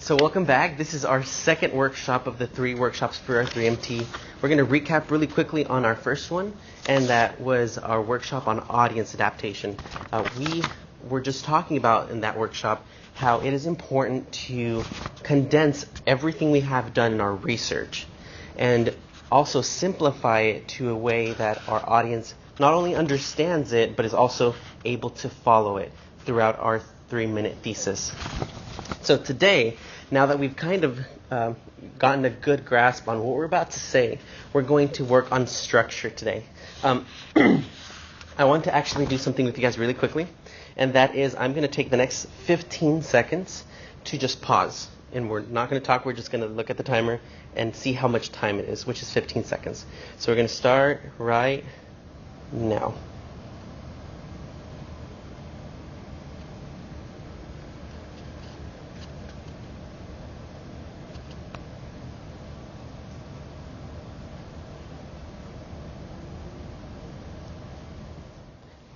So welcome back. This is our second workshop of the 3 workshops for our 3MT. We're going to recap really quickly on our first one, and that was our workshop on audience adaptation. We were just talking about in that workshop how it is important to condense everything we have done in our research and also simplify it to a way that our audience not only understands it, but is also able to follow it throughout our 3-minute thesis. So today, now that we've kind of gotten a good grasp on what we're about to say, we're going to work on structure today. I want to actually do something with you guys really quickly, and that is I'm going to take the next 15 seconds to just pause. And we're not going to talk, we're just going to look at the timer and see how much time it is, which is 15 seconds. So we're going to start right now.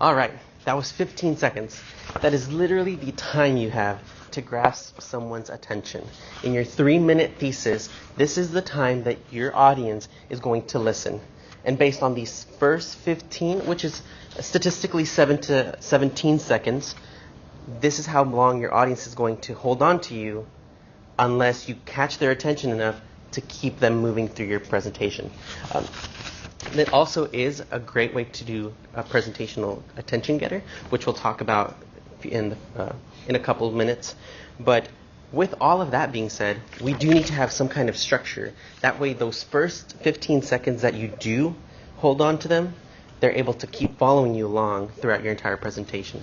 All right, that was 15 seconds. That is literally the time you have to grasp someone's attention. In your 3-minute thesis, this is the time that your audience is going to listen. And based on these first 15, which is statistically 7 to 17 seconds, this is how long your audience is going to hold on to you unless you catch their attention enough to keep them moving through your presentation. That also is a great way to do a presentational attention getter, which we'll talk about in a couple of minutes. But with all of that being said, we do need to have some kind of structure. That way, those first 15 seconds that you do hold on to them, they're able to keep following you along throughout your entire presentation.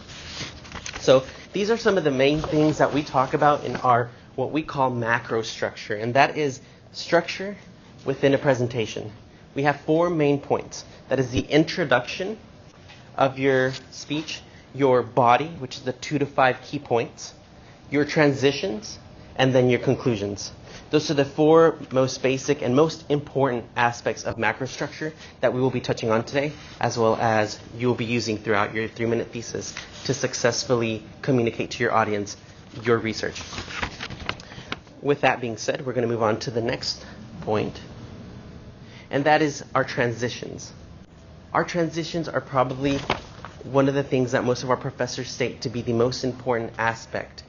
So these are some of the main things that we talk about in our what we call macrostructure, and that is structure within a presentation. We have 4 main points. That is the introduction of your speech, your body, which is the 2 to 5 key points, your transitions, and then your conclusions. Those are the 4 most basic and most important aspects of macrostructure that we will be touching on today, as well as you will be using throughout your 3-minute thesis to successfully communicate to your audience your research. With that being said, we're going to move on to the next point, and that is our transitions. Our transitions are probably one of the things that most of our professors state to be the most important aspect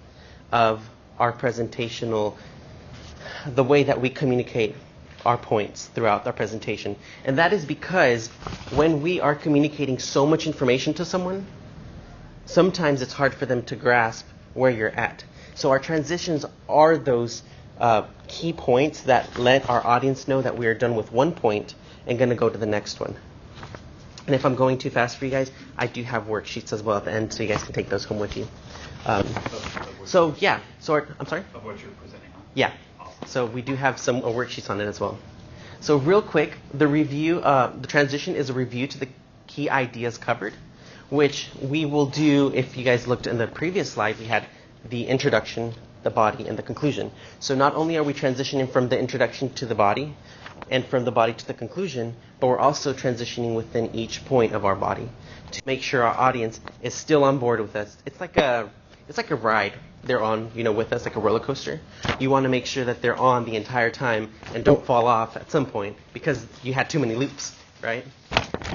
of our presentational, the way that we communicate our points throughout our presentation. And that is because when we are communicating so much information to someone, sometimes it's hard for them to grasp where you're at. So our transitions are those key points that let our audience know that we are done with one point and going to go to the next one. And if I'm going too fast for you guys, I do have worksheets as well at the end, so you guys can take those home with you. I'm sorry? Of what you're presenting on? Yeah. Awesome. So we do have some worksheets on it as well. So real quick, the review, the transition is a review to the key ideas covered, which we will do. If you guys looked in the previous slide, we had the introduction, the body, and the conclusion. So not only are we transitioning from the introduction to the body and from the body to the conclusion, but we're also transitioning within each point of our body to make sure our audience is still on board with us. It's like a ride they're on, with us, like a roller coaster. You want to make sure that they're on the entire time and don't fall off at some point because you had too many loops, right?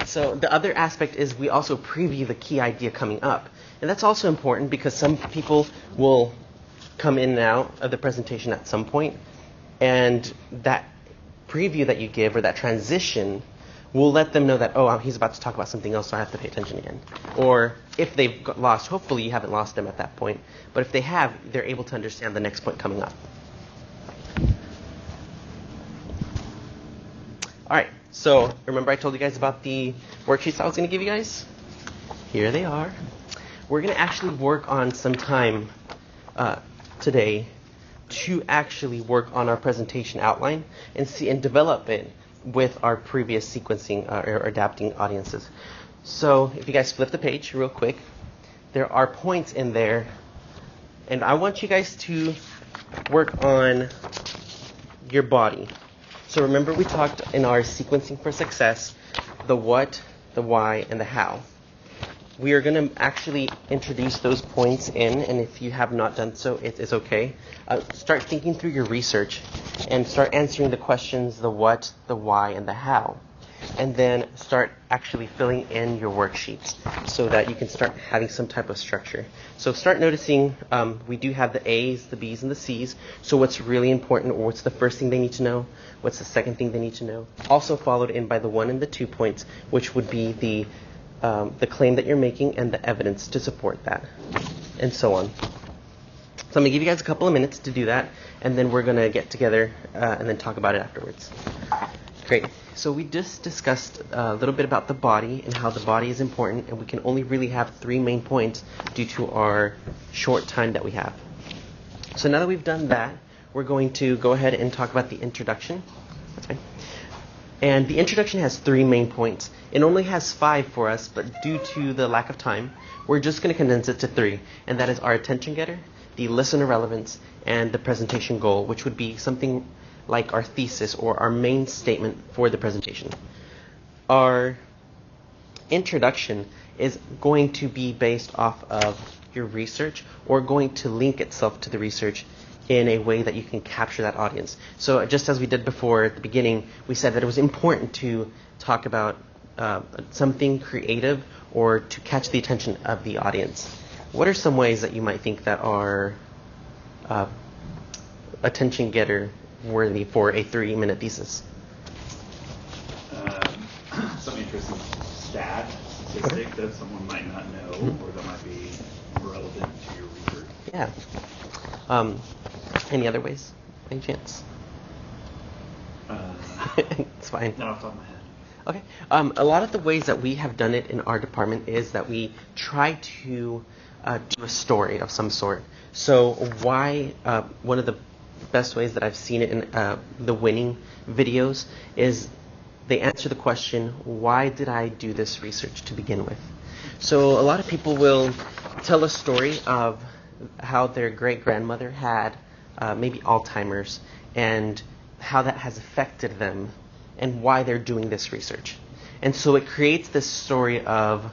So the other aspect is we also preview the key idea coming up. And that's also important because some people will come in and out of the presentation at some point, and that preview that you give or that transition will let them know that, he's about to talk about something else, so I have to pay attention again. Or if they've got lost, hopefully you haven't lost them at that point, but if they have, they're able to understand the next point coming up. All right, so remember I told you guys about the worksheets I was going to give you guys? Here they are. We're going to actually work on some time today to actually work on our presentation outline and develop it with our previous sequencing or adapting audiences. So if you guys flip the page real quick, there are points in there, and I want you guys to work on your body. So remember we talked in our sequencing for success, the what, the why, and the how. we are going to actually introduce those points in, and if you have not done so, it's okay. Start thinking through your research and start answering the questions, the what, the why, and the how. And then start actually filling in your worksheets so that you can start having some type of structure. So start noticing we do have the A's, the B's, and the C's. So what's really important, or what's the first thing they need to know? What's the second thing they need to know? Also followed in by the 1 and the 2 points, which would be the claim that you're making and the evidence to support that, and so on. So I'm going to give you guys a couple of minutes to do that, and then we're going to get together and then talk about it afterwards. Great. So we just discussed a little bit about the body and how the body is important, and we can only really have 3 main points due to our short time that we have. So now that we've done that, we're going to go ahead and talk about the introduction. That's fine. And the introduction has 3 main points. It only has 5 for us, but due to the lack of time, we're just going to condense it to 3. And that is our attention getter, the listener relevance, and the presentation goal, which would be something like our thesis or our main statement for the presentation. Our introduction is going to be based off of your research or going to link itself to the research in a way that you can capture that audience. So just as we did before at the beginning, we said that it was important to talk about something creative or to catch the attention of the audience. What are some ways that you might think that are attention getter worthy for a 3-minute thesis? Some interesting statistic that someone might not know or that might be relevant to your research. Yeah. Any other ways? Any chance? It's fine. Not off the top of my head. Okay. A lot of the ways that we have done it in our department is that we try to do a story of some sort. So why one of the best ways that I've seen it in the winning videos is they answer the question, why did I do this research to begin with? So a lot of people will tell a story of how their great-grandmother had maybe Alzheimer's and how that has affected them and why they're doing this research. And so it creates this story of,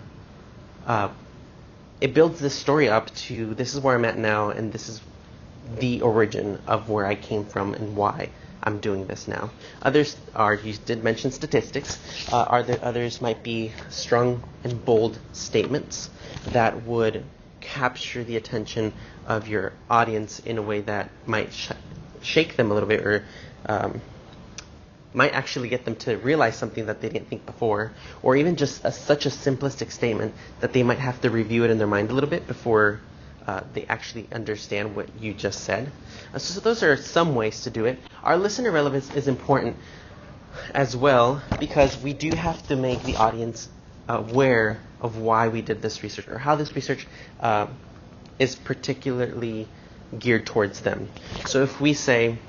it builds this story up to this is where I'm at now and this is the origin of where I came from and why I'm doing this now. Others are, you did mention statistics, others might be strong and bold statements that would capture the attention of your audience in a way that might shake them a little bit or might actually get them to realize something that they didn't think before, or even just such a simplistic statement that they might have to review it in their mind a little bit before they actually understand what you just said. So those are some ways to do it. Our listener relevance is important as well because we do have to make the audience aware of why we did this research or how this research is particularly geared towards them. So if we say,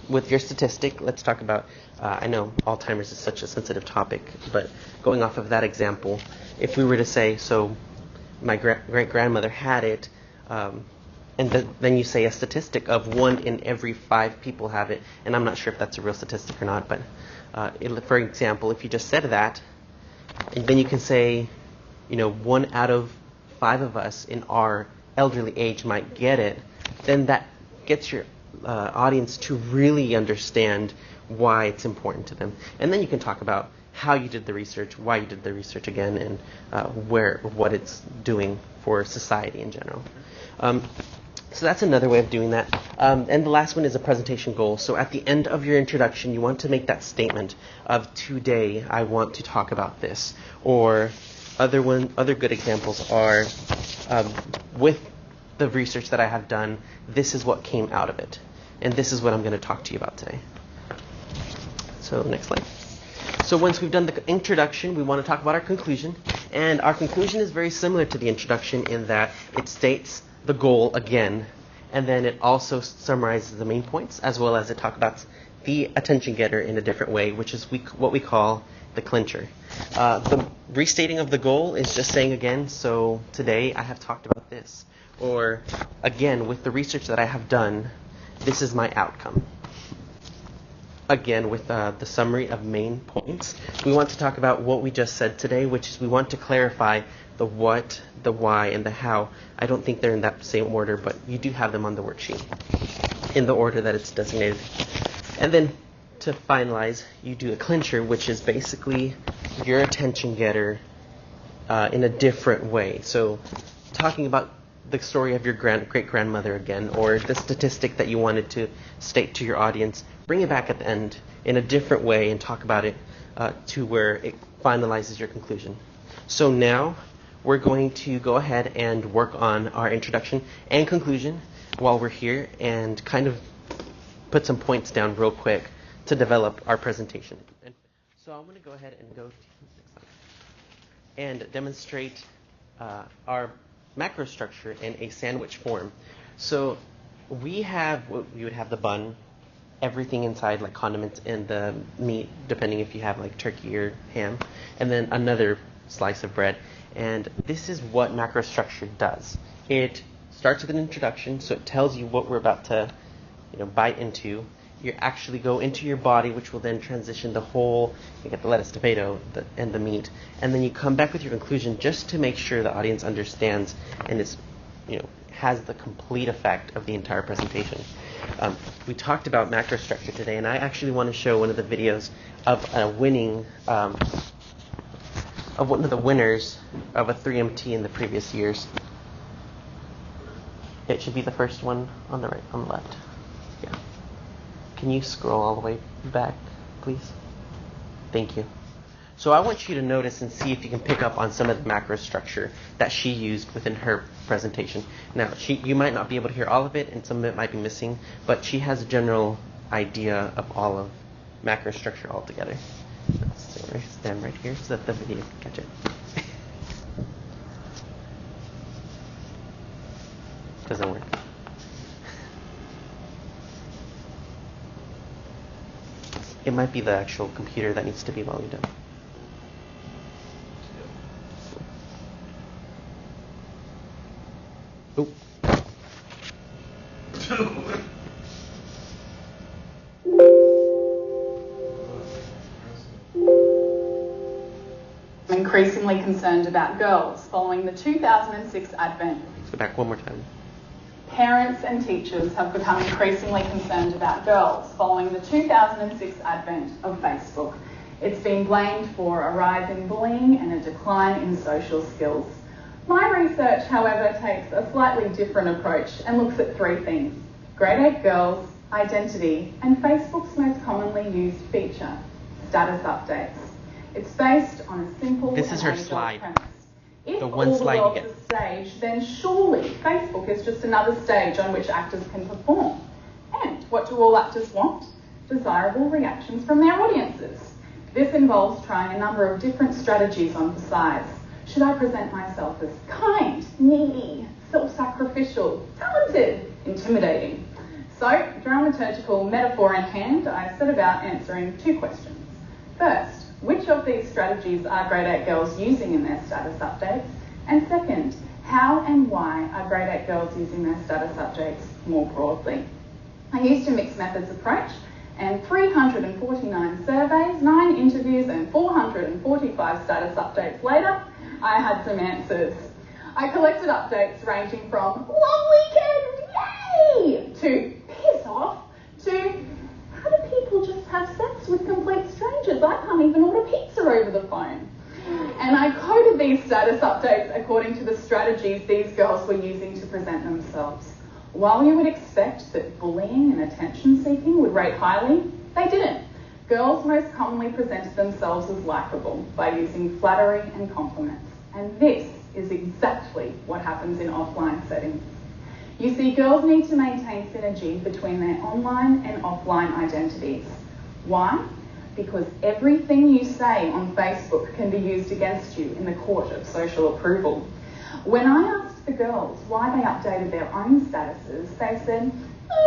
with your statistic, let's talk about, I know Alzheimer's is such a sensitive topic, but going off of that example, if we were to say, so my great-grandmother had it, and then you say a statistic of 1 in every 5 people have it, and I'm not sure if that's a real statistic or not, but for example, if you just said that, and then you can say, 1 out of 5 of us in our elderly age might get it, then that gets your audience to really understand why it's important to them. And then you can talk about how you did the research, why you did the research again, and what it's doing for society in general. So that's another way of doing that. And the last one is a presentation goal. So at the end of your introduction, you want to make that statement of, today I want to talk about this. Or other good examples are, with the research that I have done, this is what came out of it. And this is what I'm going to talk to you about today. So next slide. So once we've done the introduction, we want to talk about our conclusion. And our conclusion is very similar to the introduction in that it states the goal again, and then it also summarizes the main points, as well as it talks about the attention getter in a different way, which is what we call the clincher. The restating of the goal is just saying again, so today I have talked about this. Or again, with the research that I have done, this is my outcome. again with the summary of main points. We want to talk about what we just said today, which is we want to clarify the what, the why, and the how. I don't think they're in that same order, but you do have them on the worksheet in the order that it's designated. And then to finalize, you do a clincher, which is basically your attention getter in a different way. So talking about the story of your great-grandmother again, or the statistic that you wanted to state to your audience, bring it back at the end in a different way and talk about it to where it finalizes your conclusion. So now we're going to go ahead and work on our introduction and conclusion while we're here and kind of put some points down real quick to develop our presentation. And so I'm going to go ahead and go to next slide and demonstrate our macrostructure in a sandwich form. So we would have the bun, everything inside, like condiments and the meat, depending if you have like turkey or ham, and then another slice of bread. And this is what macrostructure does. It starts with an introduction, so it tells you what we're about to bite into. You actually go into your body, which will then transition the whole, you get the lettuce, tomato, and the meat. And then you come back with your conclusion just to make sure the audience understands and is, has the complete effect of the entire presentation. We talked about macrostructure today, and I actually want to show one of the videos of of one of the winners of a 3MT in the previous years. It should be the first one on the right, on the left. Yeah. Can you scroll all the way back, please? Thank you. So I want you to notice and see if you can pick up on some of the macrostructure that she used within her presentation. Now, you might not be able to hear all of it, and some of it might be missing, but she has a general idea of all of macrostructure altogether. Let's stand right here so that the video can catch it. Doesn't work. It might be the actual computer that needs to be volumed up. Oh. I'm increasingly concerned about girls following the 2006 advent. Let's go back one more time. Parents and teachers have become increasingly concerned about girls following the 2006 advent of Facebook. It's been blamed for a rise in bullying and a decline in social skills. My research, however, takes a slightly different approach and looks at three things: grade 8 girls, identity, and Facebook's most commonly used feature, status updates. It's based on a simple This is her age-old slide. premise. If The one all slide the you world's get. a stage, then surely Facebook is just another stage on which actors can perform. And what do all actors want? Desirable reactions from their audiences. This involves trying a number of different strategies on the sides. Should I present myself as kind, needy, self-sacrificial, talented, intimidating? So, dramaturgical metaphor in hand, I set about answering two questions. First, which of these strategies are grade 8 girls using in their status updates? And second, how and why are grade 8 girls using their status updates more broadly? I used a mixed methods approach, and 349 surveys, 9 interviews, and 445 status updates later, I had some answers. I collected updates ranging from long weekend, yay, to piss off, to how do people just have sex with complete strangers? I can't even order pizza over the phone. And I coded these status updates according to the strategies these girls were using to present themselves. While you would expect that bullying and attention seeking would rate highly, they didn't. Girls most commonly presented themselves as likeable by using flattery and compliments. And this is exactly what happens in offline settings. You see, girls need to maintain synergy between their online and offline identities. Why? Because everything you say on Facebook can be used against you in the court of social approval. When I asked the girls why they updated their own statuses, they said,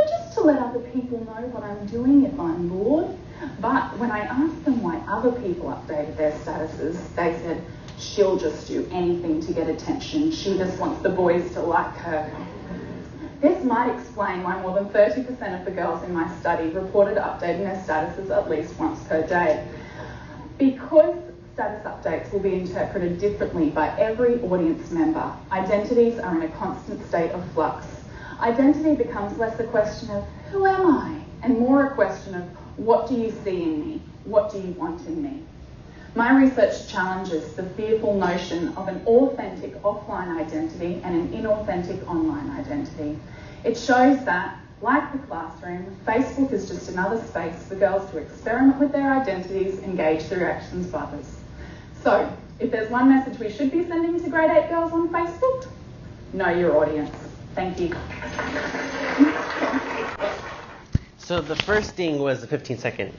just to let other people know what I'm doing if I'm bored. But when I asked them why other people updated their statuses, they said, she'll just do anything to get attention. She just wants the boys to like her. This might explain why more than 30% of the girls in my study reported updating their statuses at least once per day. Because status updates will be interpreted differently by every audience member, identities are in a constant state of flux. Identity becomes less a question of who am I, and more a question of what do you see in me, what do you want in me. My research challenges the fearful notion of an authentic offline identity and an inauthentic online identity. It shows that, like the classroom, Facebook is just another space for girls to experiment with their identities and gauge the reactions of others. So, if there's one message we should be sending to grade 8 girls on Facebook, know your audience. Thank you. So the first thing was a 15-second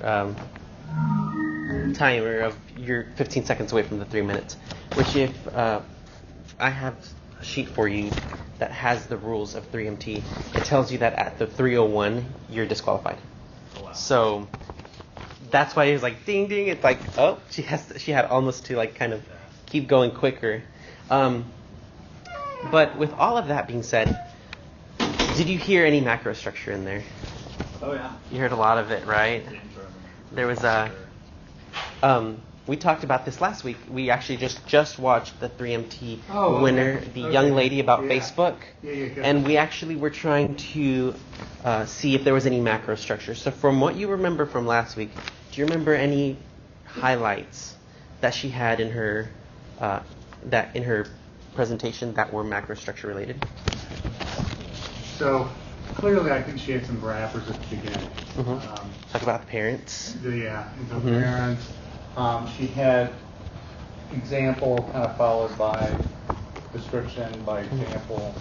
timer of you're 15 seconds away from the 3 minutes, which if I have a sheet for you that has the rules of 3MT, it tells you that at the 3:01 you're disqualified. Oh, wow. So that's why it was like ding ding. It's like, oh, she had almost to like kind of keep going quicker. But with all of that being said, did you hear any macrostructure in there? Oh yeah. You heard a lot of it, right? There was a we talked about this last week. We actually just watched the 3MT winner, the young lady about Facebook. And we actually were trying to see if there was any macrostructure. So from what you remember from last week, do you remember any highlights that she had in her presentation that were macrostructure related? So clearly I think she had some wrappers at the beginning. Mm-hmm. Talk about the parents. The parents. She had example kind of followed by description by example.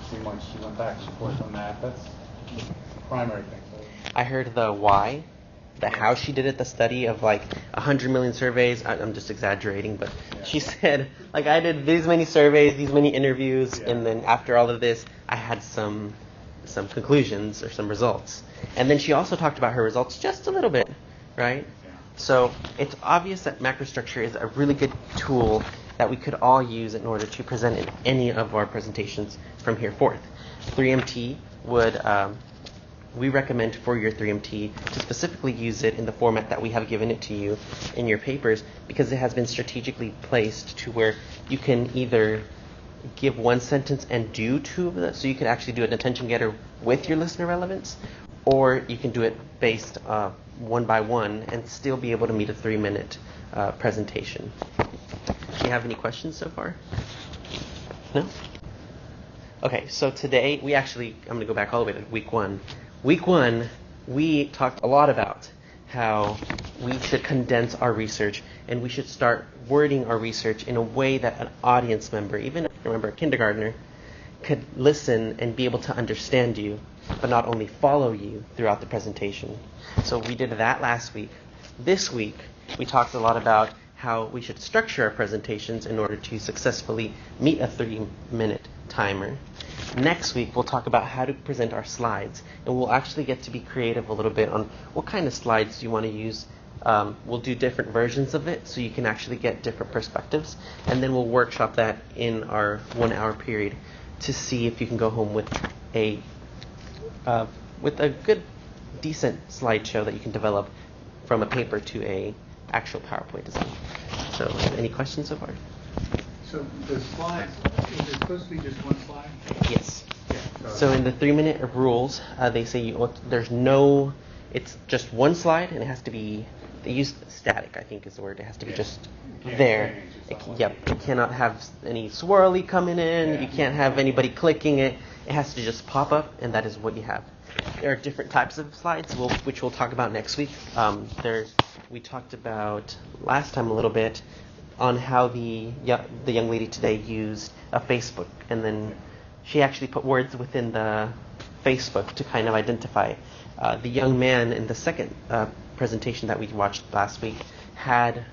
She went back and forth on that. That's the primary thing. I heard the why, the how she did it, the study of like 100 million surveys. I'm just exaggerating, but she said, like, I did these many surveys, these many interviews, and then after all of this, I had some conclusions or some results. And then she also talked about her results just a little bit, right? So it's obvious that macrostructure is a really good tool that we could all use in order to present in any of our presentations from here forth. 3MT would, we recommend for your 3MT to specifically use it in the format that we have given it to you in your papers, because it has been strategically placed to where you can either give one sentence and do two of them, so you can actually do an attention getter with your listener relevance, or you can do it based one by one and still be able to meet a 3-minute presentation. Do you have any questions so far? No? Okay, so today I'm going to go back all the way to week 1. Week 1, we talked a lot about how we should condense our research and we should start wording our research in a way that an audience member, even if you remember a kindergartner, could listen and be able to understand you, but not only follow you throughout the presentation. So we did that last week. This week, we talked a lot about how we should structure our presentations in order to successfully meet a 3-minute timer. Next week, we'll talk about how to present our slides, and we'll actually get to be creative a little bit on what kind of slides you want to use. We'll do different versions of it so you can actually get different perspectives, and then we'll workshop that in our 1-hour period to see if you can go home with a good, decent slideshow that you can develop from a paper to a actual PowerPoint design. So, any questions so far? So the slides, is it supposed to be just one slide? Yes. So in the 3-minute rules, they say it's just one slide, and it has to be, they use static, I think is the word. It has to be just there. It cannot have any swirly coming in. You can't have anybody clicking it. It has to just pop up, and that is what you have. There are different types of slides, which we'll talk about next week. We talked about last time a little bit on how the young lady today used a Facebook, and then she actually put words within the Facebook to kind of identify. The young man in the second presentation that we watched last week had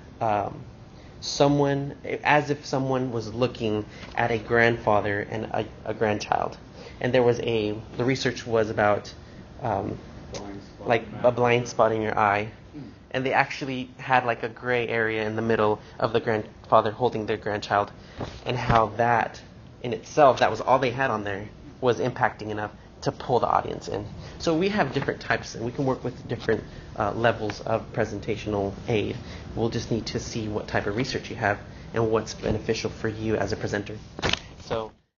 someone, as if someone was looking at a grandfather and a grandchild. And there was the research was about like a blind spot in your eye. And they actually had like a gray area in the middle of the grandfather holding their grandchild, and how that in itself, that was all they had on there, was impacting enough to pull the audience in. So we have different types, and we can work with different levels of presentational aid. We'll just need to see what type of research you have and what's beneficial for you as a presenter. So